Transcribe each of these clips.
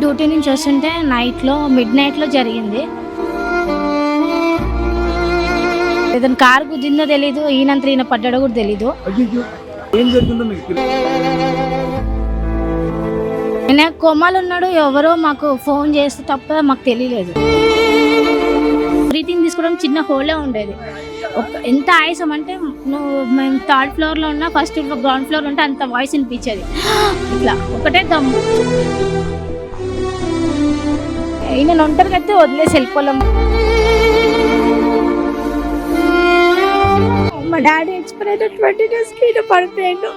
Duty నుంచి వస్తుంటే నైట్లో మిడ్ నైట్లో జరిగింది. ఏదైనా కారు గుద్దిందో తెలీదు, ఈయన పడ్డాడో కూడా తెలీదు. ఆయన కోమాలు ఉన్నాడు. ఎవరో మాకు ఫోన్ చేస్తే తప్ప మాకు తెలియలేదు. బ్రీతింగ్ తీసుకోవడం చిన్న హోలే ఉండేది. ఎంత ఆయాసం అంటే మేము థర్డ్ ఫ్లోర్లో ఉన్నా, ఫస్ట్ గ్రౌండ్ ఫ్లోర్ ఉంటే అంత వాయిస్ వినిపించేది. ఇట్లా ఒకటే దమ్ము. ఈయన ఒంటరిగా అయితే వదిలేసి వెళ్ళిపోలేం. మా డాడీ ఎక్స్పైర్ అయితే 20 డేస్కి ఇటు పడిపోయాడు.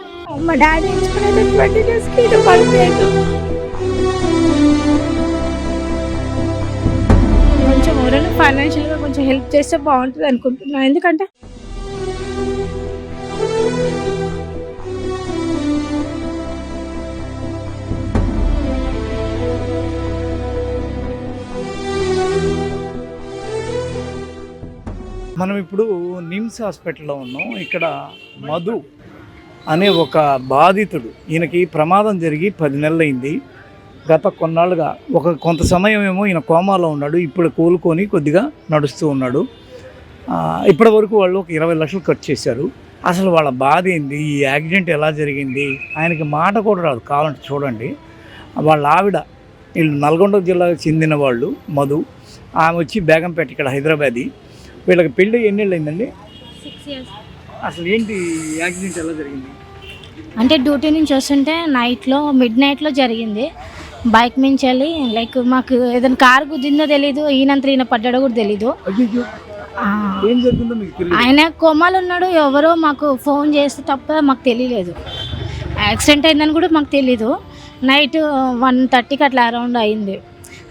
కొంచెం ఎవరైనా ఫైనాన్షియల్గా కొంచెం హెల్ప్ చేస్తే బాగుంటుంది అనుకుంటున్నాను. ఎందుకంటే మనం ఇప్పుడు నిమ్స్ హాస్పిటల్లో ఉన్నాం. ఇక్కడ మధు అనే ఒక బాధితుడు, ఈయనకి ప్రమాదం జరిగి 10 నెలలైంది. గత కొన్నాళ్ళుగా కొంత సమయం ఏమో ఈయన కోమాలో ఉన్నాడు. ఇప్పుడు కోలుకొని కొద్దిగా నడుస్తూ ఉన్నాడు. ఇప్పటి వరకు వాళ్ళు ఒక 20 లక్షలు ఖర్చు చేశారు. అసలు వాళ్ళ బాధ ఏంది, ఈ యాక్సిడెంట్ ఎలా జరిగింది, ఆయనకి మాట కూడా రాదు. కావాలంటే చూడండి. వాళ్ళ ఆవిడ, వీళ్ళు నల్గొండ జిల్లాకు చెందిన వాళ్ళు, మధు. ఆమె వచ్చి బేగంపేట, ఇక్కడ హైదరాబాదీ. వీళ్ళకి పెళ్ళి ఎన్నేళ్ళు అయిందండి? 6 years. అసలు ఏంటి యాక్సిడెంట్ ఎలా జరిగింది? అంటే డ్యూటీ నుంచి వస్తుంటే నైట్లో మిడ్ నైట్లో జరిగింది. బైక్ మించి వెళ్ళి లైక్ మాకు ఏదైనా కారు గుద్దిందో తెలీదు, ఈయన పడ్డాడో కూడా తెలీదు. ఆయన కోమాలు ఉన్నాడు. ఎవరో మాకు ఫోన్ చేస్తే తప్ప మాకు తెలియలేదు. యాక్సిడెంట్ అయిందని కూడా మాకు తెలీదు. నైట్ 1:30కి అట్లా అరౌండ్ అయింది.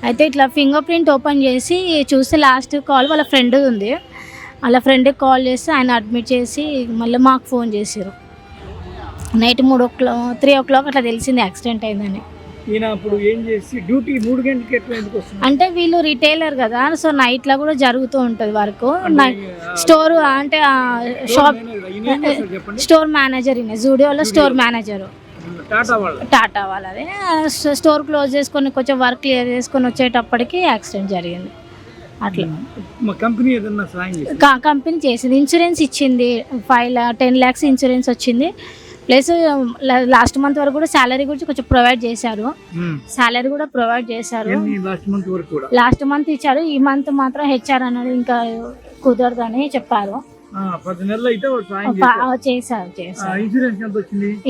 అయితే ఇట్లా ఫింగర్ ప్రింట్ ఓపెన్ చేసి చూస్తే లాస్ట్ కాల్ వాళ్ళ ఫ్రెండ్ ఉంది. వాళ్ళ ఫ్రెండ్కి కాల్ చేస్తే ఆయన అడ్మిట్ చేసి మళ్ళీ మాకు ఫోన్ చేశారు. నైట్ 3 o'clock అట్లా తెలిసింది యాక్సిడెంట్ అయిందని. ఈయన అప్పుడు ఏం చేసి డ్యూటీ 3 గంటలకి ఎట్లా ఎందుకు వస్తుంది? అంటే వీళ్ళు రిటైలర్ కదా, సో నైట్లో కూడా జరుగుతూ ఉంటుంది వర్క్. స్టోర్ అంటే షాప్ స్టోర్ మేనేజర్, ఈయన జూడియోలో స్టోర్ మేనేజరు, టాటా వాళ్ళది. స్టోర్ క్లోజ్ చేసుకొని కొంచెం వర్క్ క్లియర్ చేసుకొని వచ్చేటప్పటికి యాక్సిడెంట్ జరిగింది. అట్లా కంపెనీ ఏదన్నా సాయం చేసింది? కంపెనీ చేసింది, ఇన్సూరెన్స్ ఇచ్చింది. 10 lakhs ఇన్సూరెన్స్ వచ్చింది. ప్లస్ లాస్ట్ మంత్ వరకు కూడా శాలరీ గురించి కొంచెం ప్రొవైడ్ చేశారు. శాలరీ కూడా ప్రొవైడ్ చేశారు. లాస్ట్ మంత్ ఇచ్చారు. ఈ మంత్ మాత్రం హెచ్ఆర్ అన్నది ఇంకా కుదరదని చెప్పారు. చేశారు.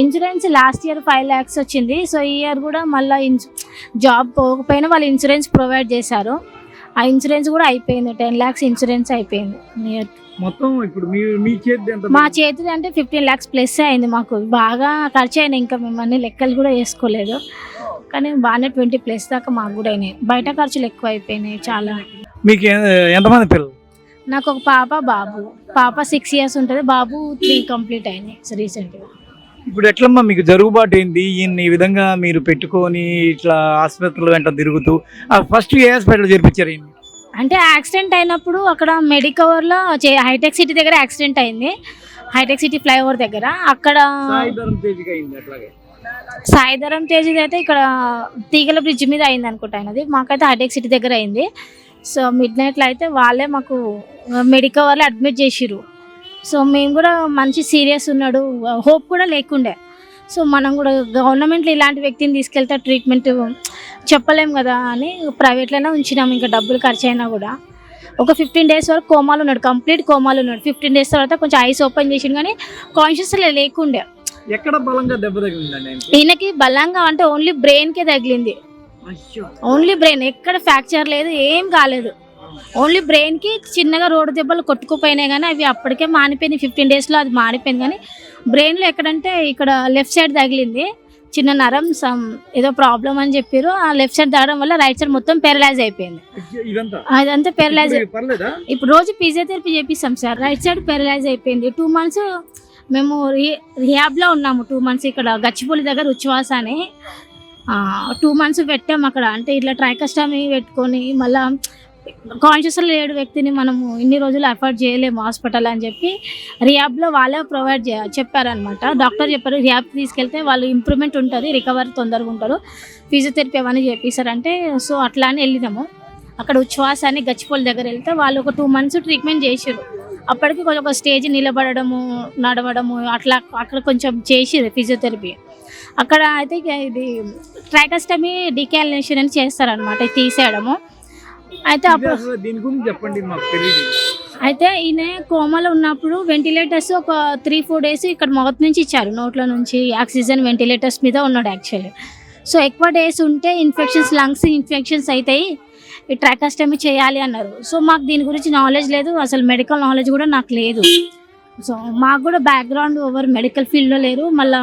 ఇన్సూరెన్స్ లాస్ట్ ఇయర్ 5 lakhs వచ్చింది. సో ఈ ఇయర్ కూడా మళ్ళీ జాబ్ పోకపోయినా వాళ్ళు ఇన్సూరెన్స్ ప్రొవైడ్ చేశారు. ఆ ఇన్సూరెన్స్ కూడా అయిపోయింది. 10 lakhs ఇన్సూరెన్స్ అయిపోయింది. మొత్తం ఇప్పుడు మా చేతిది అంటే 15 lakhs ప్లస్ అయింది. మాకు బాగా ఖర్చు అయినాయి. ఇంకా మేము లెక్కలు కూడా వేసుకోలేదు, కానీ బాగానే 20+ దాకా మాకు కూడా అయినాయి. బయట ఖర్చులు ఎక్కువ అయిపోయినాయి చాలా. మీకు ఎంతమంది పిల్లలు? నాకు ఒక పాప, బాబు. పాప 6 years ఉంటుంది, బాబు 3 కంప్లీట్ అయినాయి రీసెంట్గా. ఇప్పుడు ఎట్లమ్మా మీకు జరుగుబాటు ఏంది? ఈ విధంగా మీరు పెట్టుకొని ఇట్లా ఆసుపత్రుల వెంట తిరుగుతూ ఫస్ట్ ఏ హాస్పిటల్ చేర్పించారు? అంటే యాక్సిడెంట్ అయినప్పుడు అక్కడ మెడికవర్లో హైటెక్ సిటీ దగ్గర యాక్సిడెంట్ అయింది. హైటెక్ సిటీ ఫ్లైఓవర్ దగ్గర. అక్కడ సాయిధరం తేజీ అయితే ఇక్కడ తీగల బ్రిడ్జ్ మీద అయింది అనుకుంటా ఆయనది. మాకైతే హైటెక్ సిటీ దగ్గర అయింది. సో మిడ్ నైట్లో అయితే వాళ్ళే మాకు మెడికవర్లో అడ్మిట్ చేసిర్రు. సో మేము కూడా మంచి సీరియస్ ఉన్నాడు, హోప్ కూడా లేకుండే. సో మనం కూడా గవర్నమెంట్లో ఇలాంటి వ్యక్తిని తీసుకెళ్తే ట్రీట్మెంట్ చెప్పలేం కదా అని ప్రైవేట్లోనే ఉంచినాము. ఇంకా డబ్బులు ఖర్చు అయినా కూడా. ఒక 15 days వరకు కోమాలు ఉన్నాడు, కంప్లీట్ కోమాలు ఉన్నాడు. 15 days తర్వాత కొంచెం ఐస్ ఓపెన్ చేసిండు, కానీ కాన్షియస్ లేకుండే. ఎక్కడ బలంగా దెబ్బ తగిలిందండి ఈయనకి? బలంగా అంటే ఓన్లీ బ్రెయిన్కే తగిలింది. ఓన్లీ బ్రెయిన్, ఎక్కడ ఫ్రాక్చర్ లేదు, ఏం కాలేదు. ఓన్లీ బ్రెయిన్కి చిన్నగా రోడ్డు దెబ్బలు కొట్టుకుపోయినాయి, కానీ అవి అప్పటికే మానిపోయినాయి. 15 daysలో అది మానిపోయింది. కానీ బ్రెయిన్లో ఎక్కడంటే ఇక్కడ లెఫ్ట్ సైడ్ తగిలింది, చిన్న నరం ఏదో ప్రాబ్లం అని చెప్పారు. ఆ లెఫ్ట్ సైడ్ తగ్గడం వల్ల రైట్ సైడ్ మొత్తం పెరలైజ్ అయిపోయింది. అదంతా పెరలైజ్. ఇప్పుడు రోజు ఫిజియోథెరపీ చేపిస్తాం సార్. రైట్ సైడ్ పెరలైజ్ అయిపోయింది. 2 months మేము రిహాబ్లో ఉన్నాము. 2 months ఇక్కడ గచ్చిపూలి దగ్గర ఉచ్ఛ్వాస అని 2 months పెట్టాము అక్కడ. అంటే ఇట్లా ట్రైకస్టమీ పెట్టుకొని మళ్ళీ కాన్షియస్ లేడు వ్యక్తిని మనము ఇన్ని రోజులు ఎఫర్ట్ చేయలేము హాస్పిటల్ అని చెప్పి రియాబ్లో వాళ్ళే ప్రొవైడ్ చెప్పారనమాట. డాక్టర్ చెప్పారు రియాబ్ తీసుకెళ్తే వాళ్ళు ఇంప్రూవ్మెంట్ ఉంటుంది, రికవరీ తొందరగా ఉంటారు, ఫిజియోథెరపీ అవన్నీ చేపిస్తారంటే సో అట్లా అని వెళ్ళినాము. అక్కడ ఉచ్ఛ్వాస అని గచ్చిపోలి దగ్గర వెళ్తే వాళ్ళు ఒక 2 months ట్రీట్మెంట్ చేసారు. అప్పటికి కొంచెం ఒక స్టేజ్ నిలబడము నడవడము అట్లా అక్కడ కొంచెం చేసిరు ఫిజియోథెరపీ. అక్కడ అయితే ఇది ట్రైకాస్టమీ డికాలినేషన్ అని చేస్తారనమాట, తీసేయడము. అయితే అప్పుడు దీని గురించి చెప్పండి, మాకు తెలియదు. అయితే ఈయన కోమాలో ఉన్నప్పుడు వెంటిలేటర్స్ ఒక 3-4 days ఇక్కడ మౌత్ నుంచి ఇచ్చారు, నోట్ల నుంచి ఆక్సిజన్ వెంటిలేటర్స్ మీద ఉన్నాడు యాక్చువల్లీ. సో ఎక్కువ డేస్ ఉంటే ఇన్ఫెక్షన్స్, లంగ్స్ ఇన్ఫెక్షన్స్ అవుతాయి, ఈ ట్రాకాస్టమీ చేయాలి అన్నారు. సో మాకు దీని గురించి నాలెడ్జ్ లేదు, అసలు మెడికల్ నాలెడ్జ్ కూడా నాకు లేదు. సో మాకు కూడా బ్యాక్గ్రౌండ్ ఎవరు మెడికల్ ఫీల్డ్లో లేరు, మళ్ళీ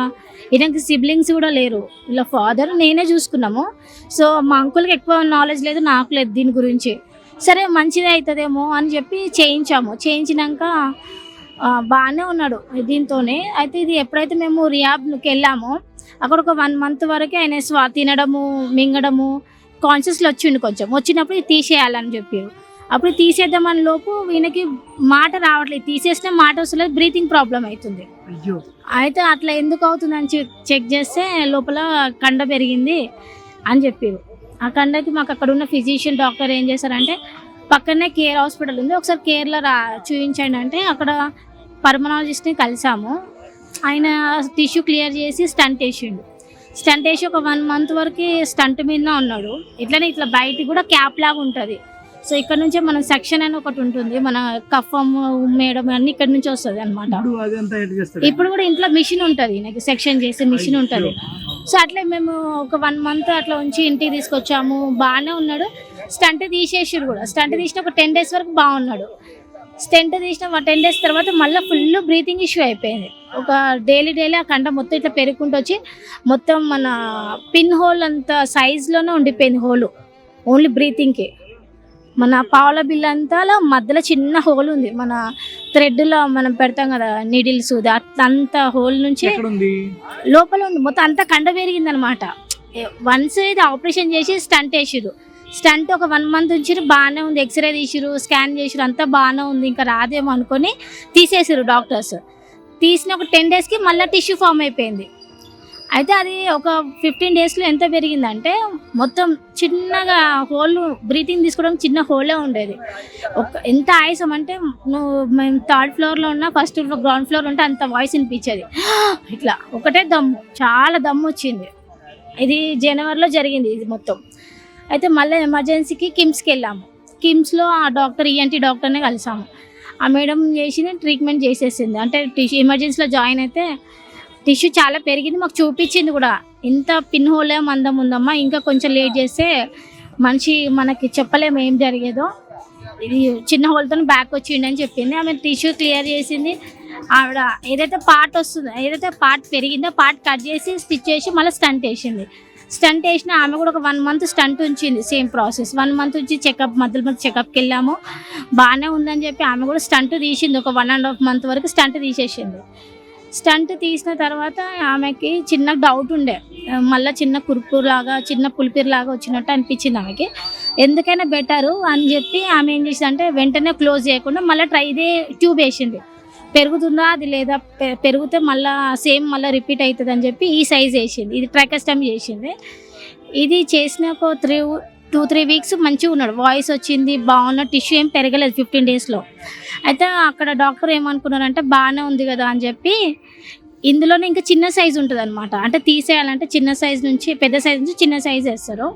ఈయనకి సిబ్లింగ్స్ కూడా లేరు, ఇలా ఫాదర్ నేనే చూసుకున్నాము. సో మా అంకుల్కి ఎక్కువ నాలెడ్జ్ లేదు, నాకు లేదు దీని గురించి. సరే మంచిదే అవుతుందేమో అని చెప్పి చేయించాము. చేయించినాక బాగానే ఉన్నాడు దీంతోనే. అయితే ఇది ఎప్పుడైతే మేము రియాబ్కి వెళ్ళామో అక్కడ ఒక 1 month వరకు ఆయన తినడము మింగడము కాన్షియస్లో వచ్చిండు. కొంచెం వచ్చినప్పుడు ఇది తీసేయాలని చెప్పారు. అప్పుడు తీసేద్దామని లోపు ఈయనకి మాట రావట్లేదు, తీసేసిన మాట వస్తలేదు, బ్రీతింగ్ ప్రాబ్లం అవుతుంది. అయితే అట్లా ఎందుకు అవుతుందని చెక్ చేస్తే లోపల కండ పెరిగింది అని చెప్పారు. ఆ కండకి మాకు అక్కడ ఉన్న ఫిజిషియన్ డాక్టర్ ఏం చేశారంటే పక్కనే కేర్ హాస్పిటల్ ఉంది, ఒకసారి కేర్లో చూపించండి అంటే అక్కడ పల్మనాలజిస్ట్ని కలిసాము. ఆయన టిష్యూ క్లియర్ చేసి స్టంట్ వేసిండు. స్టంట్ వేసి ఒక 1 month వరకు స్టంట్ మీద ఉన్నాడు. ఇట్లనే ఇట్లా బయటికి కూడా క్యాప్ లాగా ఉంటుంది. సో ఇక్కడ నుంచే మన సెక్షన్ అని ఒకటి ఉంటుంది, మన కఫం ఉమ్మేయడం అన్ని ఇక్కడ నుంచి వస్తుంది అనమాట. ఇప్పుడు కూడా ఇంట్లో మిషన్ ఉంటుంది, నాకు సెక్షన్ చేసే మిషన్ ఉంటుంది. సో అట్లా మేము ఒక 1 month అట్లా ఉంచి ఇంటికి తీసుకొచ్చాము. బాగానే ఉన్నాడు. స్టంట్ తీసేసారు కూడా. స్టంట్ తీసిన ఒక 10 days వరకు బాగున్నాడు. స్టెంట్ తీసిన 10 days తర్వాత మళ్ళీ ఫుల్ బ్రీతింగ్ ఇష్యూ అయిపోయింది. ఒక డైలీ ఆ కండ మొత్తం ఇట్లా పెరుగుకుంటూ వచ్చి మొత్తం మన పిన్ హోల్ అంత సైజులోనే ఉండిపోయింది హోలు, ఓన్లీ బ్రీతింగ్కి. మన పావుల బిల్ల అంతా మధ్యలో చిన్న హోల్ ఉంది, మన థ్రెడ్లో మనం పెడతాం కదా నీడిల్స్, అంత హోల్ నుంచి లోపల ఉంది. మొత్తం అంతా కండ పెరిగింది అనమాట. వన్స్ ఇది ఆపరేషన్ చేసి స్టంట్ వేసిరు. స్టంట్ ఒక 1 month ఉంచిరు, బాగానే ఉంది. ఎక్స్రే తీసిరు, స్కాన్ చేసిరు, అంతా బాగానే ఉంది, ఇంకా రాదేమో అనుకొని తీసేసారు డాక్టర్స్. తీసిన ఒక 10 daysకి మళ్ళీ టిష్యూ ఫామ్ అయిపోయింది. అయితే అది ఒక 15 daysలో ఎంత పెరిగిందంటే మొత్తం చిన్నగా హోల్, బ్రీతింగ్ తీసుకోవడానికి చిన్న హోలే ఉండేది. ఎంత ఆయాసం అంటే మేము 3rd floorలో ఉన్నా, 1st floor గ్రౌండ్ ఫ్లోర్ ఉంటే అంత వాయిస్ వినిపించేది. ఇట్లా ఒకటే దమ్ము, చాలా దమ్ము వచ్చింది. ఇది జనవరిలో జరిగింది ఇది మొత్తం. అయితే మళ్ళీ ఎమర్జెన్సీకి కిమ్స్కి వెళ్ళాము. కిమ్స్లో ఆ డాక్టర్ ENT డాక్టర్నే కలిసాము. ఆ మేడం చేసి ట్రీట్మెంట్ చేసేసింది. అంటే ఎమర్జెన్సీలో జాయిన్ అయితే టిష్యూ చాలా పెరిగింది, మాకు చూపించింది కూడా. ఇంత పిన్ హోలే మందం ఉందమ్మా, ఇంకా కొంచెం లేట్ చేస్తే మనిషి మనకి చెప్పలేము ఏం జరిగేదో, ఇది చిన్న హోల్తో బ్యాక్ వచ్చిండని చెప్పింది. ఆమె టిష్యూ క్లియర్ చేసింది. ఆవిడ ఏదైతే పార్ట్ వస్తుందో, ఏదైతే పార్ట్ పెరిగిందో పార్ట్ కట్ చేసి స్టిచ్ చేసి మళ్ళీ స్టంట్ వేసింది. స్టంట్ వేసిన ఆమె కూడా ఒక 1 month స్టంట్ ఉంచింది, సేమ్ ప్రాసెస్. 1 month ఉంచి చెకప్, మధ్యలో చెకప్కి వెళ్ళాము, బాగానే ఉందని చెప్పి ఆమె కూడా స్టంట్ తీసింది. ఒక 1.5 month వరకు స్టంట్ తీసేసింది. స్టంట్ తీసిన తర్వాత ఆమెకి చిన్న డౌట్ ఉండే, మళ్ళీ చిన్న కురుకులాగా, చిన్న పులిపిరిలాగా వచ్చినట్టు అనిపించింది ఆమెకి. ఎందుకైనా బెటరు అని చెప్పి ఆమె ఏం చేసిందంటే వెంటనే క్లోజ్ చేయకుండా మళ్ళీ ఇదే ట్యూబ్ వేసింది. పెరుగుతుందా అది లేదా, పెరిగితే మళ్ళీ సేమ్ మళ్ళీ రిపీట్ అవుతుంది అని చెప్పి ఈ సైజ్ వేసింది. ఇది ట్రైకాస్టమీ చేసింది. ఇది చేసిన ఒక 2-3 weeks మంచిగా ఉన్నాడు, వాయిస్ వచ్చింది, బాగున్న, టిష్యూ ఏం పెరగలేదు 15 daysలో. అయితే అక్కడ డాక్టర్ ఏమనుకున్నారంటే బాగానే ఉంది కదా అని చెప్పి ఇందులోనే ఇంకా చిన్న సైజు ఉంటుంది అనమాట. అంటే తీసేయాలంటే చిన్న సైజు నుంచి పెద్ద సైజు నుంచి చిన్న సైజు వేస్తారు.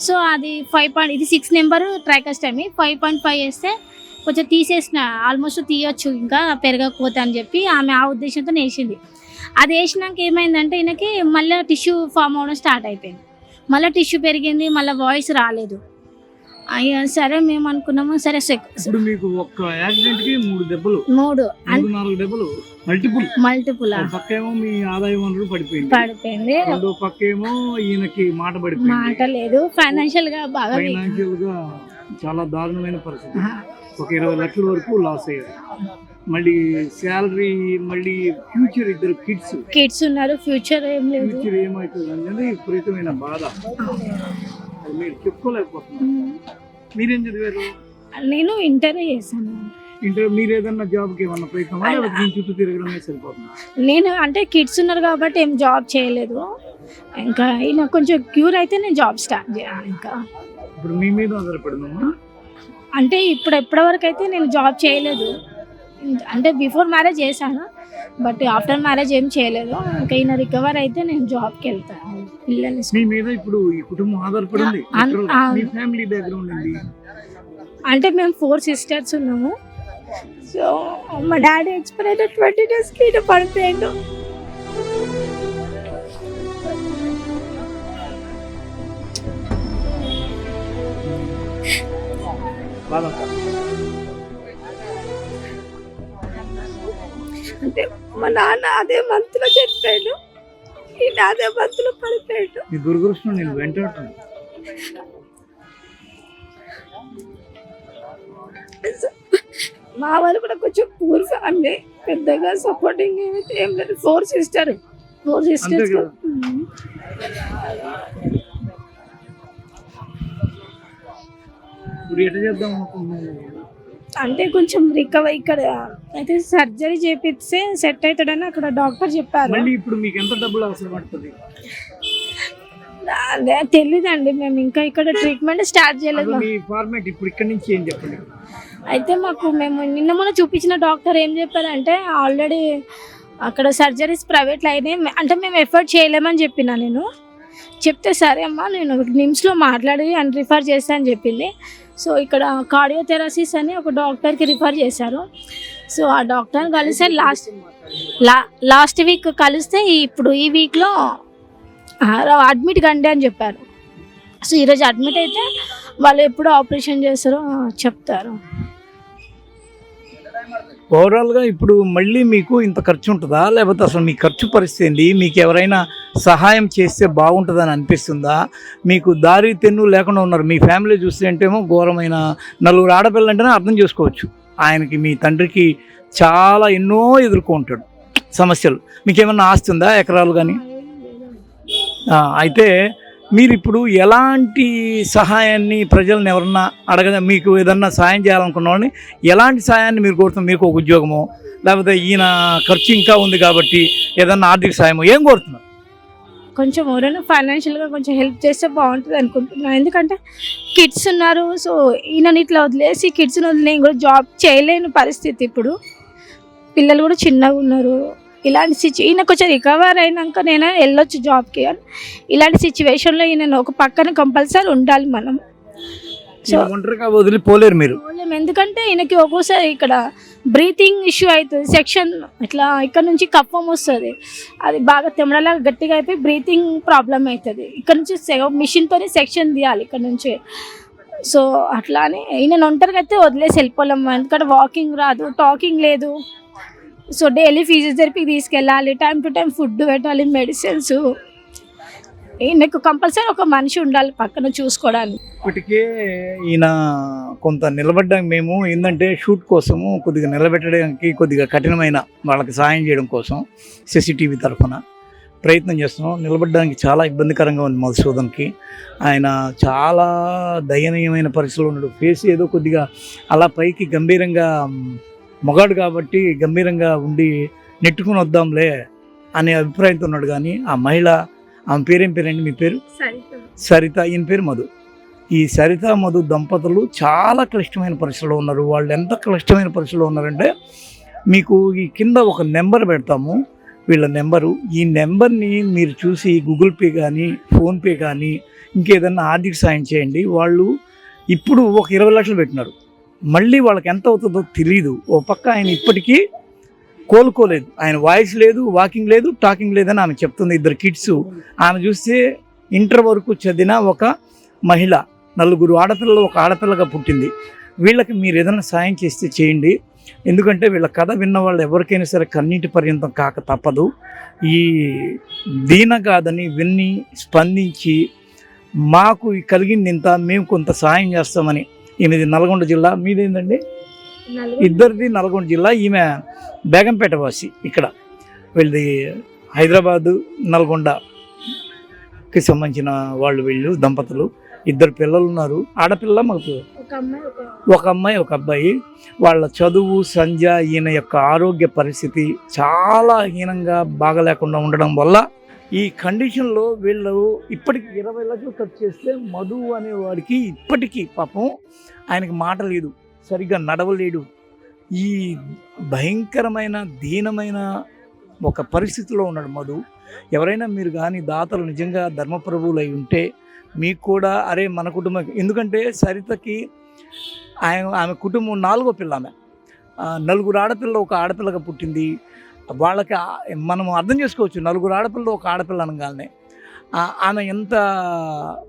సో అది 5 ఇది 6 నెంబర్ ట్రైకాస్టమీ, 5.5 వేస్తే కొంచెం తీసేసిన, ఆల్మోస్ట్ తీయొచ్చు ఇంకా పెరగకపోతే అని చెప్పి ఆమె ఆ ఉద్దేశంతో వేసింది. అది వేసినాక ఏమైందంటే ఈయనకి మళ్ళీ టిష్యూ ఫామ్ అవ్వడం స్టార్ట్ అయిపోయింది. మళ్ళీ టిష్యూ పెరిగింది, మళ్ళీ వాయిస్ రాలేదు. అయ్యా సరే మేము అనుకున్నాము, సరే ఇప్పుడు మీకు ఒక్క యాక్సిడెంట్కి 3 దెబ్బలు, 4 దెబ్బలు మల్టిపుల్. పక్కేమో మీ ఆదాయం వనరు పడిపోయింది, రెండో పక్కేమో ఈయనకి మాట పడిపోయింది, మాట లేదు, ఫైనాన్షియల్ గా చాలా దారుణమైన పరిస్థితి. ఒక 20 లక్షల వరకు లాస్ అయ్యారు. మళ్ళీ శాలరీ, మళ్ళీ ఫ్యూచర్, 2 కిడ్స్ ఉన్నారు, ఫ్యూచర్ ఏమవుతుంది అనేది విపరీతమైన బాధ, మీరు చెప్పుకోలేకపోతున్నారు. మీరేం చదివారు? నేను ఇంటర్ చేశాను. ఇంటర్ మీరు ఏదన్నా జాబ్కి ఏమన్నా ప్రయత్నం దీని చుట్టూ తిరగడమే సరిపోతుంది? నేను అంటే కిడ్స్ ఉన్నారు కాబట్టి ఏం జాబ్ చేయలేదు. ఇంకా ఈయన కొంచెం క్యూర్ అయితే నేను జాబ్ స్టార్ట్ చేయాలి. ఇంకా ఇప్పుడు మీ మీద ఆధారపడిందమ్మా? అంటే ఇప్పటివరకు అయితే నేను జాబ్ చేయలేదు. అంటే బిఫోర్ మ్యారేజ్ చేశాను, బట్ ఆఫ్టర్ మ్యారేజ్ ఏం చేయలేదు. ఇంకా ఈయన రికవర్ అయితే నేను జాబ్కి వెళ్తాను. పిల్లల్ని మీ మీద ఇప్పుడు ఈ కుటుంబం ఆధారపడింది. మీ ఫ్యామిలీ బ్యాక్గ్రౌండ్ ఏంటి? అంటే మేము 4 sisters ఉన్నాము. సో మా డాడీ ఎక్స్పైర్ అయితే 20 daysకి ఇటు పడిపోయాడు. అంటే మా నాన్న అదే మంత్లో చెప్పాడు, ఈయన అదే మంత్లో పడిపోయాడు. ఈ దురదృష్టం నేను వెంటాడుతాను. మా వాళ్ళు కూడా కొంచెం పూర్ ఫ్యామిలీ, పెద్దగా సపోర్టింగ్ ఏం లేదు. 4 sisters. ఇప్పుడు ఎట్లా చేద్దాం అనుకుంటున్నాను? అంటే కొంచెం రికవర్ ఇక్కడ అయితే సర్జరీ చేపిస్తే సెట్ అవుతాడని అక్కడ డాక్టర్ చెప్పారు. మళ్ళీ ఇప్పుడు మీకు ఎంత డబ్బులు అవసరం పడుతుంది? అదే తెలీదండి, మేము ఇంకా ఇక్కడ ట్రీట్మెంట్ స్టార్ట్ చేయలేదు. మీ ఫార్మాట్ ఇప్పుడు ఇక్కడ నుంచి ఏం చెప్పండి? అయితే మేము నిన్న మొన్న చూపించిన డాక్టర్ ఏం చెప్పారంటే ఆల్రెడీ అక్కడ సర్జరీస్ ప్రైవేట్లో అయినాయి, అంటే మేము ఎఫర్ట్ చేయలేమని చెప్పిన. నేను చెప్తే సరే అమ్మా నేను నిమ్స్లో మాట్లాడి అని రిఫర్ చేస్తా అని చెప్పింది. సో ఇక్కడ కార్డియోథెరసిస్ అని ఒక డాక్టర్కి రిఫర్ చేశారు. సో ఆ డాక్టర్ని కలిస్తే లాస్ట్ వీక్ కలిస్తే ఇప్పుడు ఈ వీక్లో అడ్మిట్ కండి అని చెప్పారు. సో ఈరోజు అడ్మిట్ అయితే వాళ్ళు ఎప్పుడు ఆపరేషన్ చేస్తారో చెప్తారు. ఓవరాల్గా ఇప్పుడు మళ్ళీ మీకు ఇంత ఖర్చు ఉంటుందా, లేకపోతే అసలు మీ ఖర్చు పరిస్థితి ఏంది? మీకు ఎవరైనా సహాయం చేస్తే బాగుంటుందని అనిపిస్తుందా? మీకు దారి తెన్ను లేకుండా ఉన్నారు. మీ ఫ్యామిలీ చూస్తే అంటేమో ఘోరమైన 4 ఆడపిల్లలు అంటేనే అర్థం చేసుకోవచ్చు. ఆయనకి మీ తండ్రికి చాలా ఎన్నో ఎదుర్కొంటాడు సమస్యలు. మీకు ఏమన్నా ఆస్తి ఉందా, ఎకరాలు కానీ? అయితే మీరు ఇప్పుడు ఎలాంటి సహాయాన్ని ప్రజలను ఎవరన్నా అడగదా? మీకు ఏదన్నా సాయం చేయాలనుకున్న వాళ్ళని ఎలాంటి సాయాన్ని మీరు కోరుతున్నారు? మీకు ఒక ఉద్యోగమో, లేకపోతే ఈయన ఖర్చు ఇంకా ఉంది కాబట్టి ఏదన్నా ఆర్థిక సాయమో ఏం కోరుతున్నారు? కొంచెం ఎవరైనా ఫైనాన్షియల్గా కొంచెం హెల్ప్ చేస్తే బాగుంటుంది అనుకుంటున్నాను. ఎందుకంటే కిడ్స్ ఉన్నారు. సో ఈయనని ఇట్లా వదిలేసి కిడ్స్ని వదిలి నేను కూడా జాబ్ చేయలేని పరిస్థితి. ఇప్పుడు పిల్లలు కూడా చిన్నగా ఉన్నారు. ఇలాంటి ఈయన కొంచెం రికవర్ అయినాక నేను వెళ్ళొచ్చు జాబ్కి. ఇలాంటి సిచ్యువేషన్లో ఈయన ఒక పక్కన కంపల్సరీ ఉండాలి మనం. సో ఒంటరిగా వదిలిపోలేరు మీరు. ఎందుకంటే ఈయనకి ఒక్కోసారి ఇక్కడ బ్రీతింగ్ ఇష్యూ అవుతుంది. సెక్షన్ ఇట్లా ఇక్కడ నుంచి కఫం వస్తుంది, అది బాగా తెమ్మడలాగా గట్టిగా అయిపోయి బ్రీతింగ్ ప్రాబ్లం అవుతుంది. ఇక్కడ నుంచి మిషన్తోనే సెక్షన్ తీయాలి ఇక్కడ నుంచి. సో అట్లానే ఈయన ఒంటరిగా అయితే వదిలేసి వెళ్ళిపోలేము. ఎందుకంటే వాకింగ్ రాదు, టాకింగ్ లేదు. సో డైలీ ఫిజియోథెరపీకి తీసుకెళ్ళాలి, టైం టు టైం ఫుడ్ పెట్టాలి, మెడిసిన్స్. ఈయనకు కంపల్సరీ ఒక మనిషి ఉండాలి పక్కన చూసుకోవడానికి. ఇప్పటికే ఈయన కొంత నిలబడ్డానికి మేము ఏంటంటే షూట్ కోసము కొద్దిగా నిలబెట్టడానికి కొద్దిగా కఠినమైన వాళ్ళకి సాయం చేయడం కోసం సిసిటీవీ తరఫున ప్రయత్నం చేస్తున్నాం. నిలబడడానికి చాలా ఇబ్బందికరంగా ఉంది మధుసూదన్కి. ఆయన చాలా దయనీయమైన పరిస్థితుల్లో ఉన్నాడు. ఫేస్ ఏదో కొద్దిగా అలా పైకి గంభీరంగా, మగాడు కాబట్టి గంభీరంగా ఉండి నెట్టుకుని వద్దాంలే అనే అభిప్రాయంతో ఉన్నాడు. కానీ ఆ మహిళ, ఆమె పేరేం పేరండి? మీ పేరు? సరిత. ఈయన పేరు మధు. ఈ సరిత మధు దంపతులు చాలా క్లిష్టమైన పరిస్థితుల్లో ఉన్నారు. వాళ్ళు ఎంత క్లిష్టమైన పరిస్థితుల్లో ఉన్నారంటే మీకు ఈ కింద ఒక నెంబర్ పెడతాము, వీళ్ళ నెంబరు. ఈ నెంబర్ని మీరు చూసి గూగుల్ పే కానీ, ఫోన్పే కానీ ఇంకేదన్నా ఆర్థిక సాయం చేయండి. వాళ్ళు ఇప్పుడు ఒక 20 లక్షలు పెట్టినారు. మళ్ళీ వాళ్ళకి ఎంత అవుతుందో తెలియదు. ఓ పక్క ఆయన ఇప్పటికీ కోలుకోలేదు. ఆయన వాయిస్ లేదు, వాకింగ్ లేదు, టాకింగ్ లేదని ఆమె చెప్తుంది. 2 కిడ్స్. ఆమె చూస్తే ఇంటర్ వరకు చదివిన ఒక మహిళ, 4 ఆడపిల్లలు, ఒక ఆడపిల్లగా పుట్టింది. వీళ్ళకి మీరు ఏదైనా సాయం చేస్తే చేయండి. ఎందుకంటే వీళ్ళ కథ విన్న వాళ్ళు ఎవరికైనా సరే కన్నీటి పర్యంతం కాక తప్పదు. ఈ దీనగాథని విన్ని స్పందించి మాకు కలిగింది ఇంత, మేము కొంత సాయం చేస్తామని. ఈమెది నల్గొండ జిల్లా. మీదేందండి? ఇద్దరిది నల్గొండ జిల్లా. ఈమె బేగంపేట వాసి. ఇక్కడ వీళ్ళది హైదరాబాదు, నల్గొండకి సంబంధించిన వాళ్ళు వీళ్ళు దంపతులు. 2 పిల్లలు ఉన్నారు, ఆడపిల్ల మగ, ఒక అమ్మాయి ఒక అబ్బాయి. వాళ్ళ చదువు సంధ్య, ఈయన యొక్క ఆరోగ్య పరిస్థితి చాలా హీనంగా బాగలేకుండా ఉండడం వల్ల ఈ కండిషన్లో వీళ్ళు ఇప్పటికి 20 లక్షలు ఖర్చు చేస్తే మధు అనేవాడికి ఇప్పటికీ పాపం ఆయనకి మాట లేదు, సరిగ్గా నడవలేడు. ఈ భయంకరమైన దీనమైన ఒక పరిస్థితిలో ఉన్నాడు మధు. ఎవరైనా మీరు కానీ దాతలు నిజంగా ధర్మప్రభువులు అయి ఉంటే మీకు కూడా అరే మన కుటుంబం, ఎందుకంటే సరితకి ఆమె కుటుంబం 4వ పిల్ల, ఆమె 4 ఆడపిల్ల ఒక ఆడపిల్లగా పుట్టింది. వాళ్ళకి మనం అర్థం చేసుకోవచ్చు, 4 ఆడపిల్ల ఒక ఆడపిల్ల అనగానే ఆమె ఎంత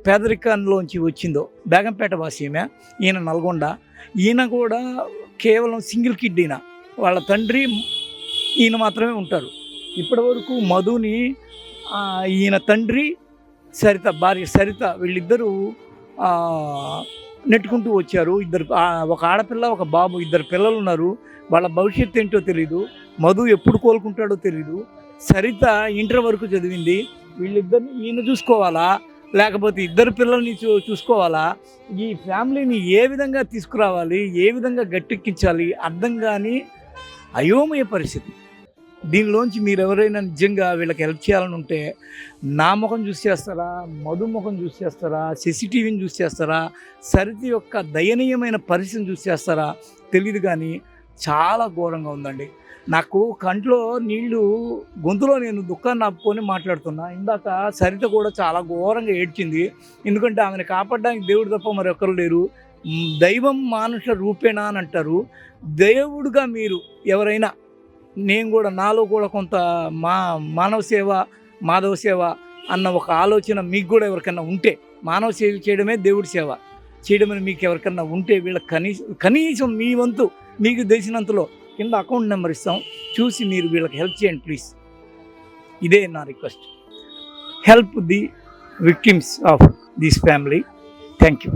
పేదరికంలోంచి వచ్చిందో. బేగంపేట వాసి ఈమె, ఈయన నల్గొండ. ఈయన కూడా కేవలం సింగిల్ కిడ్, ఈయన వాళ్ళ తండ్రి ఈయన మాత్రమే ఉంటారు. ఇప్పటి వరకు మధుని ఈయన తండ్రి సరిత భార్య సరిత వీళ్ళిద్దరూ నెట్టుకుంటూ వచ్చారు. ఒక ఆడపిల్ల ఒక బాబు, 2 పిల్లలు ఉన్నారు. వాళ్ళ భవిష్యత్తు ఏంటో తెలీదు, మధు ఎప్పుడు కోలుకుంటాడో తెలీదు. సరిత ఇంటర్ వరకు చదివింది. వీళ్ళిద్దరిని ఈయన చూసుకోవాలా లేకపోతే 2 పిల్లల్ని చూసుకోవాలా? ఈ ఫ్యామిలీని ఏ విధంగా తీసుకురావాలి, ఏ విధంగా గట్టెక్కించాలి అర్థం కాని అయోమయ పరిస్థితి. దీనిలోంచి మీరు ఎవరైనా నిజంగా వీళ్ళకి హెల్ప్ చేయాలని ఉంటే నా ముఖం చూసి చేస్తారా, మధు ముఖం చూసి చేస్తారా, CCTVని చూసి చేస్తారా, సరిత యొక్క దయనీయమైన పరిస్థితిని చూసి చేస్తారా తెలియదు, కానీ చాలా ఘోరంగా ఉందండి. నాకు కంట్లో నీళ్లు, గొంతులో నేను దుఃఖాన్ని ఆపుకొని మాట్లాడుతున్నా. ఇందాక సరిత కూడా చాలా ఘోరంగా ఏడ్చింది. ఎందుకంటే ఆమెను కాపాడడానికి దేవుడు తప్ప మరొకరు లేరు. దైవం మానుష రూపేణా అని అంటారు. దేవుడుగా మీరు ఎవరైనా, నేను కూడా నాలో కూడా కొంత మానవ సేవ మాధవ సేవ అన్న ఒక ఆలోచన మీకు కూడా ఎవరికన్నా ఉంటే, మానవ సేవ చేయడమే దేవుడి సేవ చేయడమని మీకు ఎవరికన్నా ఉంటే వీళ్ళ కనీసం మీ వంతు మీకు తెలిసినంతలో కింద అకౌంట్ నెంబర్ ఇస్తాం, చూసి మీరు వీళ్ళకి హెల్ప్ చేయండి ప్లీజ్. ఇదే నా request. Help the victims of this family. Thank you.